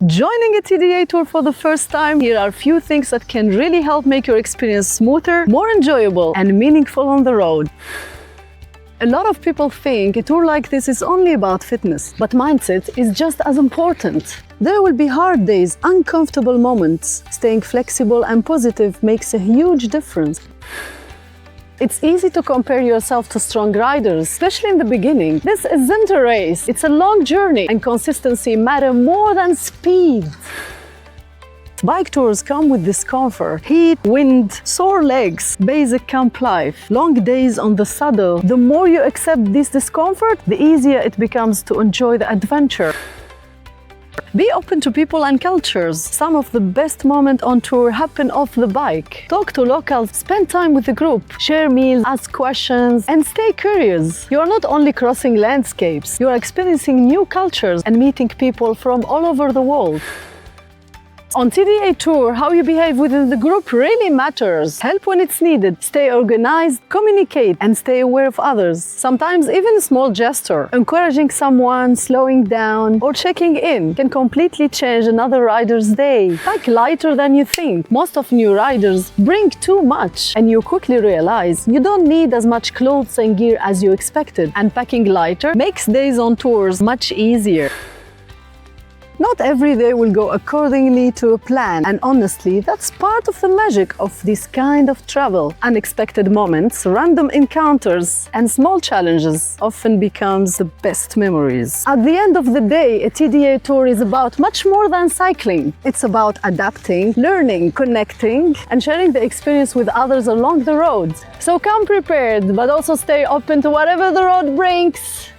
Joining a TDA tour for the first time, here are a few things that can really help make your experience smoother, more enjoyable, and meaningful on the road. A lot of people think a tour like this is only about fitness, but mindset is just as important. There will be hard days, uncomfortable moments. Staying flexible and positive makes a huge difference. It's easy to compare yourself to strong riders, especially in the beginning. This isn't a race, it's a long journey, and consistency matters more than speed. Bike tours come with discomfort, heat, wind, sore legs, basic camp life, long days on the saddle. The more you accept this discomfort, the easier it becomes to enjoy the adventure. Be open to people and cultures. Some of the best moments on tour happen off the bike. Talk to locals, spend time with the group, share meals, ask questions, and stay curious. You are not only crossing landscapes, you are experiencing new cultures and meeting people from all over the world. On TDA tour, how you behave within the group really matters. Help when it's needed, stay organized, communicate, and stay aware of others. Sometimes even a small gesture, encouraging someone, slowing down, or checking in can completely change another rider's day. Pack lighter than you think. Most of new riders bring too much, and you quickly realize you don't need as much clothes and gear as you expected. And packing lighter makes days on tours much easier. Not every day will go accordingly to a plan, and honestly, that's part of the magic of this kind of travel. Unexpected moments, random encounters, and small challenges often becomes the best memories. At the end of the day, a TDA tour is about much more than cycling. It's about adapting, learning, connecting, and sharing the experience with others along the road. So come prepared, but also stay open to whatever the road brings.